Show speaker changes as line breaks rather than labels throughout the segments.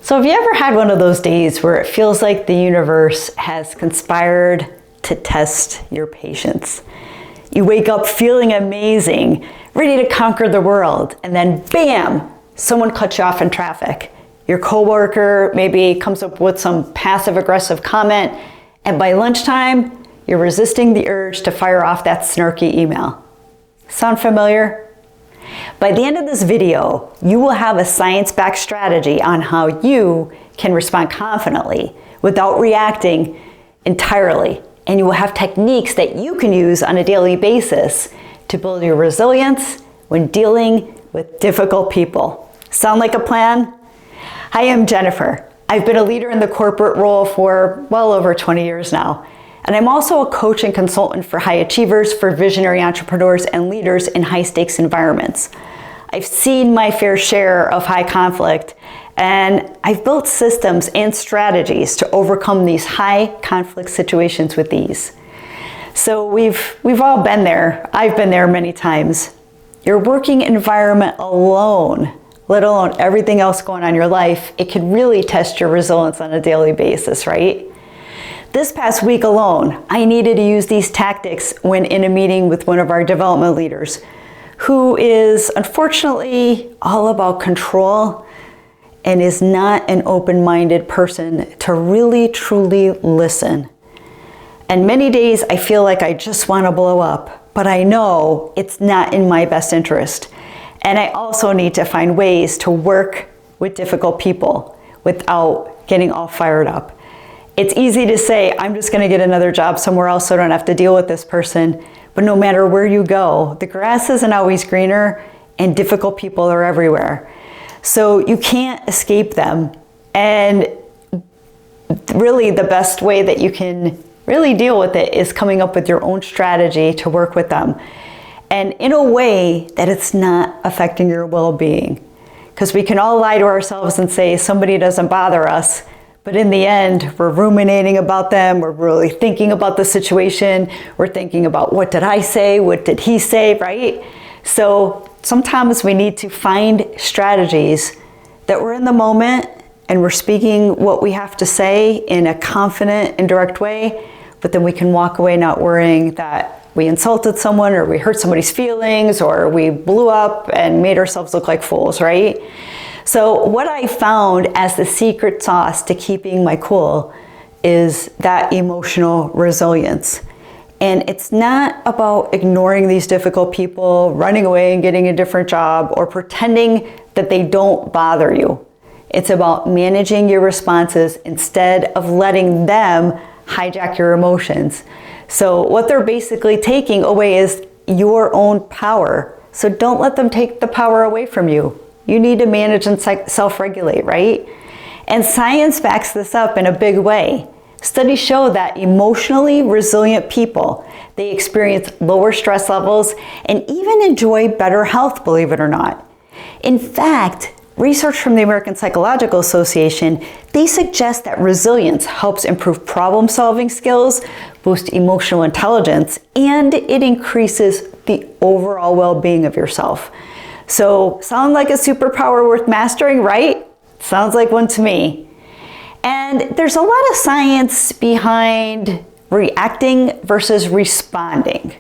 So have you ever had one of those days where it feels like the universe has conspired to test your patience? You wake up feeling amazing, ready to conquer the world, and then bam, someone cuts you off in traffic. Your coworker maybe comes up with some passive-aggressive comment, and by lunchtime, you're resisting the urge to fire off that snarky email. Sound familiar? By the end of this video, you will have a science-backed strategy on how you can respond confidently without reacting entirely. And you will have techniques that you can use on a daily basis to build your resilience when dealing with difficult people. Sound like a plan? Hi, I'm Jennifer. I've been a leader in the corporate role for well over 20 years now. And I'm also a coach and consultant for high achievers, for visionary entrepreneurs and leaders in high stakes environments. I've seen my fair share of high conflict, and I've built systems and strategies to overcome these high conflict situations with ease. So we've all been there. I've been there many times. Your working environment alone, let alone everything else going on in your life, it can really test your resilience on a daily basis, right? This past week alone, I needed to use these tactics when in a meeting with one of our development leaders, who is unfortunately all about control and is not an open-minded person to really truly listen. And many days I feel like I just want to blow up, but I know it's not in my best interest. And I also need to find ways to work with difficult people without getting all fired up. It's easy to say, I'm just going to get another job somewhere else so I don't have to deal with this person. But no matter where you go, the grass isn't always greener and difficult people are everywhere. So you can't escape them. And really the best way that you can really deal with it is coming up with your own strategy to work with them. And in a way that it's not affecting your well-being. Because we can all lie to ourselves and say somebody doesn't bother us. But in the end, we're ruminating about them, we're really thinking about the situation, we're thinking about what did I say, what did he say, right? So sometimes we need to find strategies that we're in the moment and we're speaking what we have to say in a confident and direct way, but then we can walk away not worrying that we insulted someone or we hurt somebody's feelings or we blew up and made ourselves look like fools, right? So what I found as the secret sauce to keeping my cool is that emotional resilience. And it's not about ignoring these difficult people, running away and getting a different job, or pretending that they don't bother you. It's about managing your responses instead of letting them hijack your emotions. So what they're basically taking away is your own power. So don't let them take the power away from you. You need to manage and self-regulate, right? And science backs this up in a big way. Studies show that emotionally resilient people, they experience lower stress levels and even enjoy better health, believe it or not. In fact, research from the American Psychological Association, they suggest that resilience helps improve problem-solving skills, boost emotional intelligence, and it increases the overall well-being of yourself. So, sound like a superpower worth mastering, right? Sounds like one to me. And there's a lot of science behind reacting versus responding,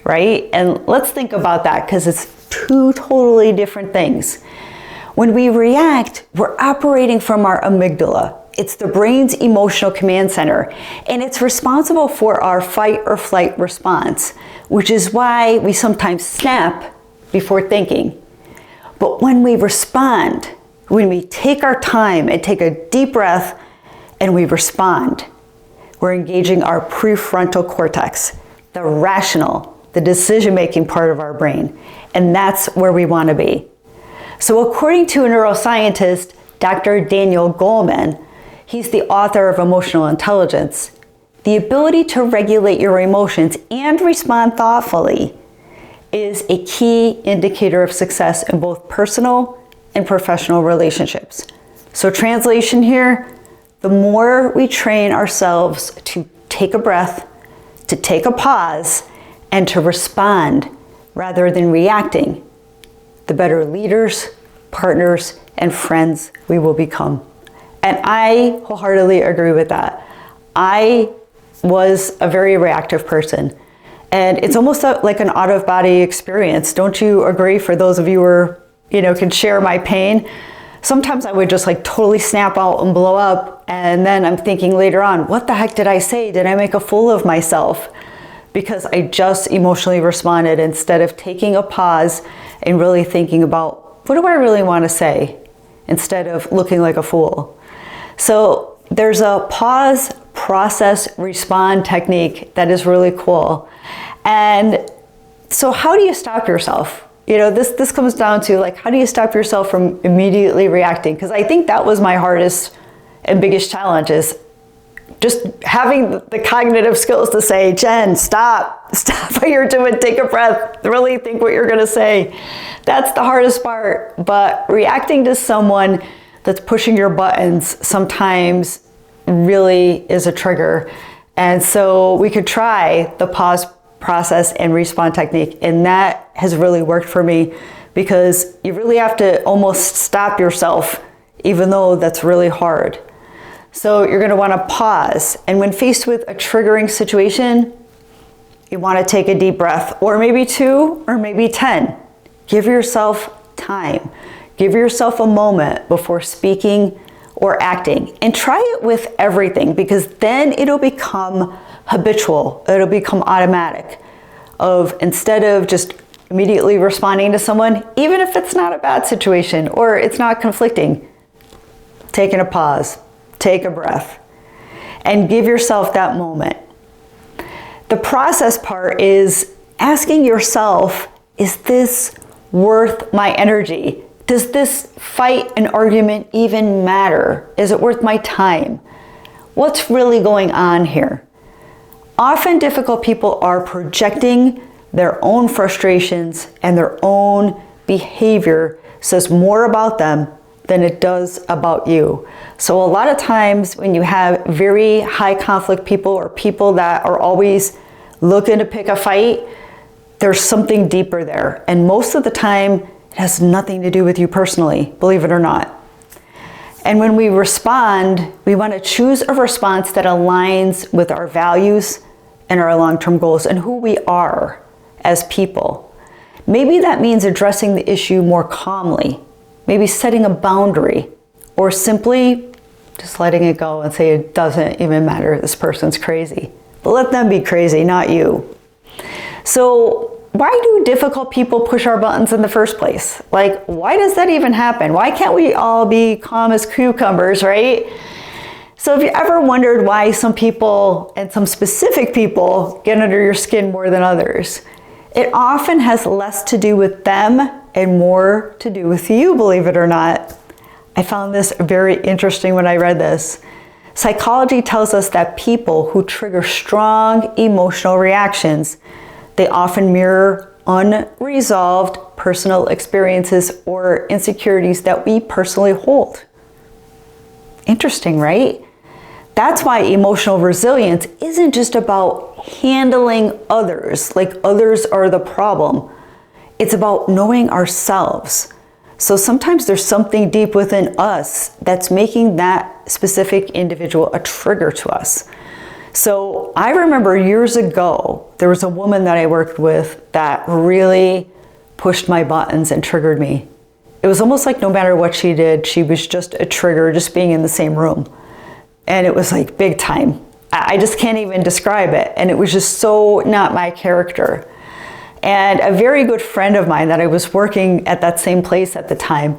right? And let's think about that because it's two totally different things. When we react, we're operating from our amygdala. It's the brain's emotional command center, and it's responsible for our fight or flight response, which is why we sometimes snap before thinking. But when we respond, when we take our time and take a deep breath and we respond, we're engaging our prefrontal cortex, the rational, the decision-making part of our brain. And that's where we want to be. So according to a neuroscientist, Dr. Daniel Goleman, he's the author of Emotional Intelligence, the ability to regulate your emotions and respond thoughtfully is a key indicator of success in both personal and professional relationships. So translation here, the more we train ourselves to take a breath, to take a pause, and to respond rather than reacting, the better leaders, partners, and friends we will become. And I wholeheartedly agree with that. I was a very reactive person. And it's almost like an out-of-body experience. Don't you agree? For those of you who are, can share my pain. Sometimes I would just like totally snap out and blow up. And then I'm thinking later on, what the heck did I say? Did I make a fool of myself? Because I just emotionally responded instead of taking a pause and really thinking about, what do I really want to say? Instead of looking like a fool. So there's a pause, process, respond technique that is really cool. And so how do you stop yourself? This comes down to like, how do you stop yourself from immediately reacting? Because I think that was my hardest and biggest challenge, is just having the cognitive skills to say, Jen, stop what you're doing, take a breath, really think what you're gonna say. That's the hardest part. But reacting to someone that's pushing your buttons sometimes really is a trigger. And so we could try the pause, process, and respond technique. And that has really worked for me, because you really have to almost stop yourself, even though that's really hard. So you're gonna wanna pause. And when faced with a triggering situation, you wanna take a deep breath, or maybe 2, or maybe 10. Give yourself time. Give yourself a moment before speaking or acting, and try it with everything, because then it'll become habitual. It'll become automatic, of instead of just immediately responding to someone, even if it's not a bad situation or it's not conflicting, taking a pause, take a breath, and give yourself that moment. The process part is asking yourself, is this worth my energy? Does this fight and argument even matter? Is it worth my time? What's really going on here? Often difficult people are projecting their own frustrations, and their own behavior says more about them than it does about you. So a lot of times when you have very high conflict people, or people that are always looking to pick a fight, there's something deeper there. And most of the time, it has nothing to do with you personally, believe it or not. And when we respond, we want to choose a response that aligns with our values and our long-term goals and who we are as people. Maybe that means addressing the issue more calmly, maybe setting a boundary, or simply just letting it go and say it doesn't even matter, this person's crazy. But let them be crazy, not you. So why do difficult people push our buttons in the first place? Like, why does that even happen? Why can't we all be calm as cucumbers, right? So have you ever wondered why some people, and some specific people, get under your skin more than others? It often has less to do with them and more to do with you, believe it or not. I found this very interesting when I read this. Psychology tells us that people who trigger strong emotional reactions, they often mirror unresolved personal experiences or insecurities that we personally hold. Interesting, right? That's why emotional resilience isn't just about handling others, like others are the problem. It's about knowing ourselves. So sometimes there's something deep within us that's making that specific individual a trigger to us. So I remember years ago, there was a woman that I worked with that really pushed my buttons and triggered me. It was almost like no matter what she did, she was just a trigger, just being in the same room. And it was like big time. I just can't even describe it. And it was just so not my character. And a very good friend of mine that I was working at that same place at the time,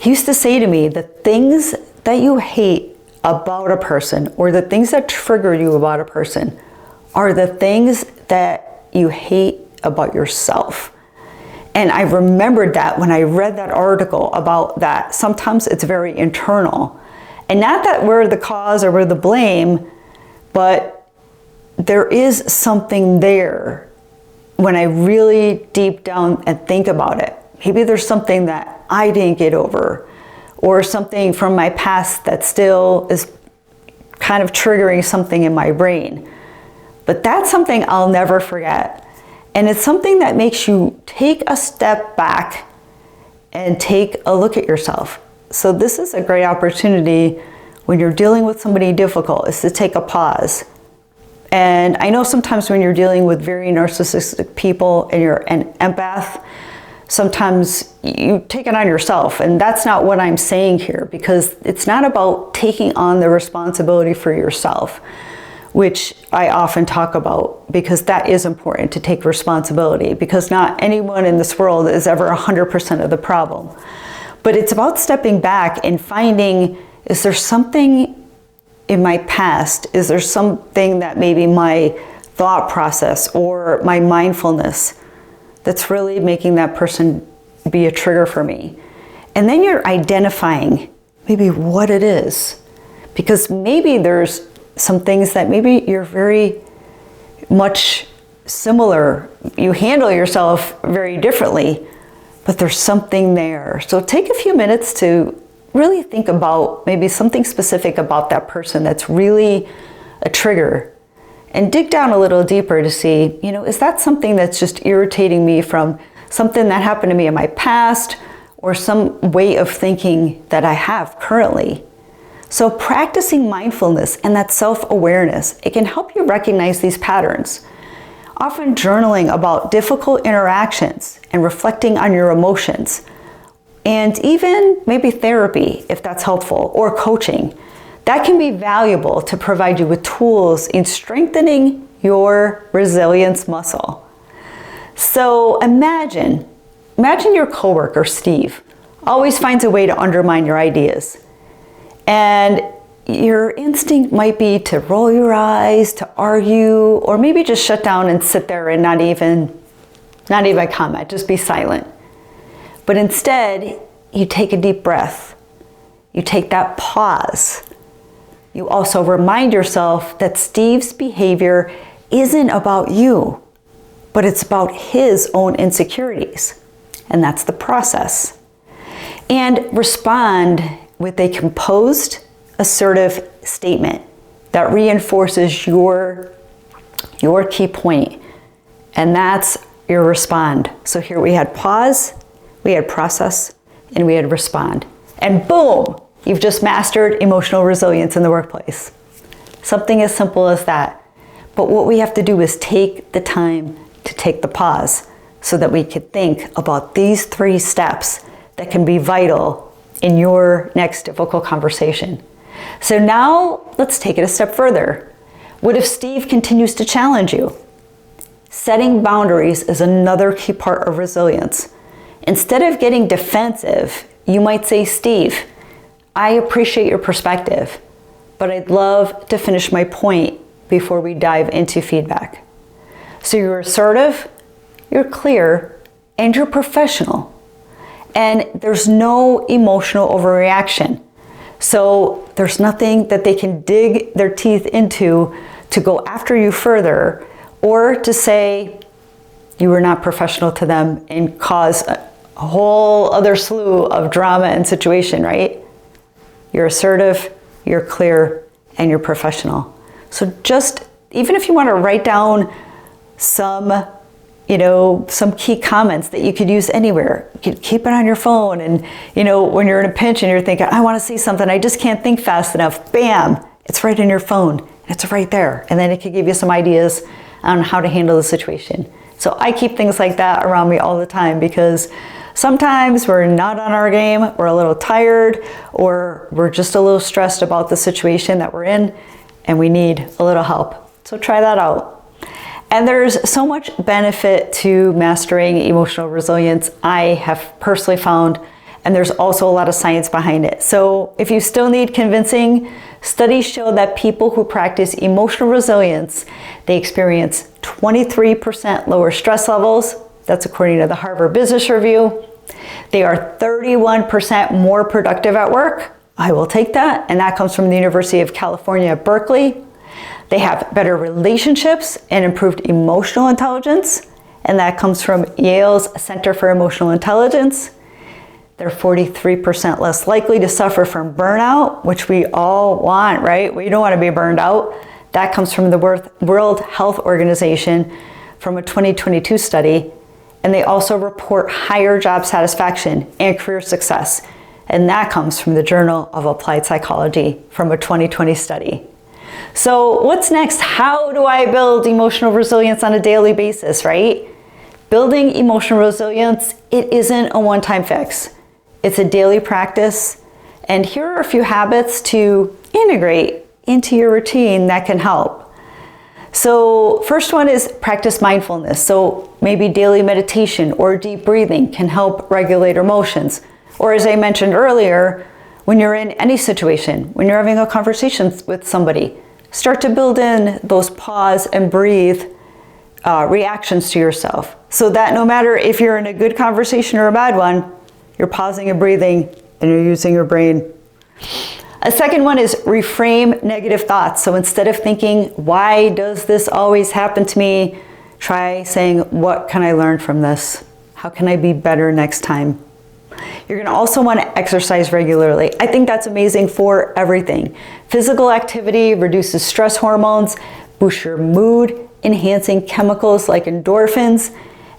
he used to say to me, the things that you hate about a person, or the things that trigger you about a person, are the things that you hate about yourself. And I remembered that when I read that article about that. Sometimes it's very internal. And not that we're the cause or we're the blame, but there is something there when I really deep down and think about it. Maybe there's something that I didn't get over, or something from my past that still is kind of triggering something in my brain. But that's something I'll never forget. And it's something that makes you take a step back and take a look at yourself. So this is a great opportunity when you're dealing with somebody difficult is to take a pause. And I know sometimes when you're dealing with very narcissistic people and you're an empath, sometimes you take it on yourself. And that's not what I'm saying here, because it's not about taking on the responsibility for yourself, which I often talk about, because that is important, to take responsibility, because not anyone in this world is ever 100% of the problem. But it's about stepping back and finding, is there something in my past? Is there something that maybe my thought process or my mindfulness that's really making that person be a trigger for me? And then you're identifying maybe what it is, because maybe there's some things that maybe you're very much similar. You handle yourself very differently, but there's something there. So take a few minutes to really think about maybe something specific about that person that's really a trigger, and dig down a little deeper to see, is that something that's just irritating me from something that happened to me in my past, or some way of thinking that I have currently? So practicing mindfulness and that self-awareness, it can help you recognize these patterns. Often journaling about difficult interactions and reflecting on your emotions, and even maybe therapy, if that's helpful, or coaching, that can be valuable to provide you with tools in strengthening your resilience muscle. So imagine your coworker, Steve, always finds a way to undermine your ideas. And your instinct might be to roll your eyes, to argue, or maybe just shut down and sit there and not even comment, just be silent. But instead, you take a deep breath. You take that pause. You also remind yourself that Steve's behavior isn't about you, but it's about his own insecurities. And that's the process. And respond with a composed, assertive statement that reinforces your key point. And that's your respond. So here we had pause, we had process, and we had respond. And boom, you've just mastered emotional resilience in the workplace. Something as simple as that. But what we have to do is take the time to take the pause so that we could think about these 3 steps that can be vital in your next difficult conversation. So now let's take it a step further. What if Steve continues to challenge you? Setting boundaries is another key part of resilience. Instead of getting defensive, you might say, Steve, I appreciate your perspective, but I'd love to finish my point before we dive into feedback. So you're assertive, you're clear, and you're professional. And there's no emotional overreaction. So there's nothing that they can dig their teeth into to go after you further, or to say you were not professional to them and cause a whole other slew of drama and situation, right? You're assertive, you're clear, and you're professional. So just, even if you want to write down some key comments that you could use anywhere, you could keep it on your phone. And, when you're in a pinch and you're thinking, I want to say something, I just can't think fast enough, bam, it's right in your phone. It's right there. And then it could give you some ideas on how to handle the situation. So I keep things like that around me all the time, because sometimes we're not on our game, we're a little tired, or we're just a little stressed about the situation that we're in, and we need a little help. So try that out. And there's so much benefit to mastering emotional resilience, I have personally found, and there's also a lot of science behind it. So if you still need convincing, studies show that people who practice emotional resilience, they experience 23% lower stress levels. That's according to the Harvard Business Review. They are 31% more productive at work. I will take that. And that comes from the University of California at Berkeley. They have better relationships and improved emotional intelligence. And that comes from Yale's Center for Emotional Intelligence. They're 43% less likely to suffer from burnout, which we all want, right? We don't want to be burned out. That comes from the World Health Organization from a 2022 study. And they also report higher job satisfaction and career success And that comes from the Journal of Applied Psychology from a 2020 study. So what's next? How do I build emotional resilience on a daily basis, right? Building emotional resilience, it isn't a one-time fix. It's a daily practice. And here are a few habits to integrate into your routine that can help. So first one is practice mindfulness. So maybe daily meditation or deep breathing can help regulate emotions. Or as I mentioned earlier, when you're in any situation, when you're having a conversation with somebody, start to build in those pause and breathe reactions to yourself, so that no matter if you're in a good conversation or a bad one, you're pausing and breathing and you're using your brain. A second one is reframe negative thoughts. So instead of thinking, why does this always happen to me? Try saying, what can I learn from this? How can I be better next time? You're going to also want to exercise regularly. I think that's amazing for everything. Physical activity reduces stress hormones, boosts your mood, enhancing chemicals like endorphins,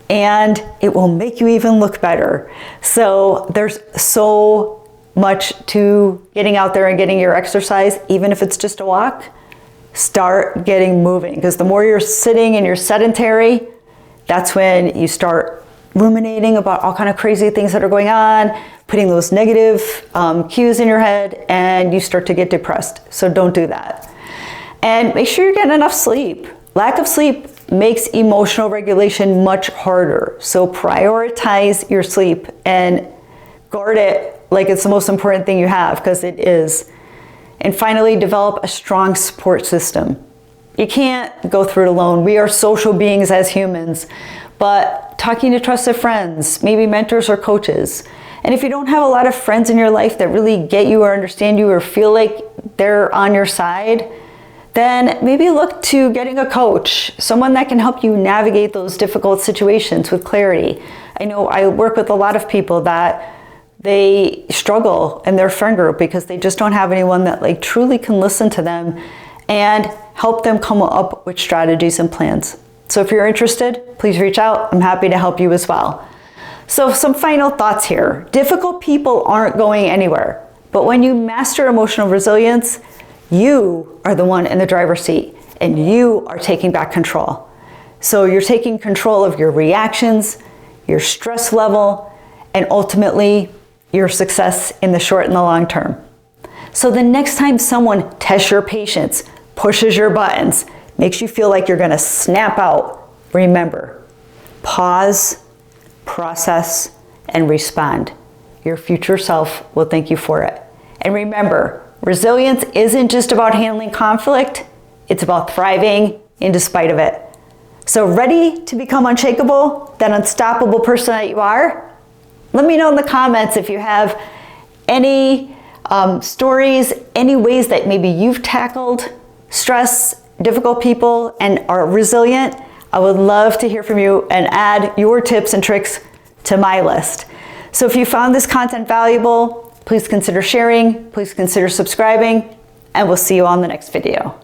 and it will make you even look better. So there's so much to getting out there and getting your exercise, even if it's just a walk. Start getting moving, because the more you're sitting and you're sedentary, that's when you start ruminating about all kind of crazy things that are going on, putting those negative cues in your head, and you start to get depressed. So don't do that. And make sure you're getting enough sleep. Lack of sleep makes emotional regulation much harder. So prioritize your sleep and guard it like it's the most important thing you have, because it is. And finally, develop a strong support system. You can't go through it alone. We are social beings as humans, but talking to trusted friends, maybe mentors or coaches. And if you don't have a lot of friends in your life that really get you or understand you or feel like they're on your side, then maybe look to getting a coach, someone that can help you navigate those difficult situations with clarity. I know I work with a lot of people that they struggle in their friend group because they just don't have anyone that like truly can listen to them and help them come up with strategies and plans. So if you're interested, please reach out. I'm happy to help you as well. So some final thoughts here. Difficult people aren't going anywhere, but when you master emotional resilience, you are the one in the driver's seat and you are taking back control. So you're taking control of your reactions, your stress level, and ultimately your success in the short and the long term. So the next time someone tests your patience, pushes your buttons, makes you feel like you're gonna snap out, remember, pause, process, and respond. Your future self will thank you for it. And remember, resilience isn't just about handling conflict, it's about thriving in despite of it. So ready to become unshakable, that unstoppable person that you are? Let me know in the comments if you have any stories, any ways that maybe you've tackled stress, difficult people, and are resilient. I would love to hear from you and add your tips and tricks to my list. So if you found this content valuable, please consider sharing, please consider subscribing, and we'll see you on the next video.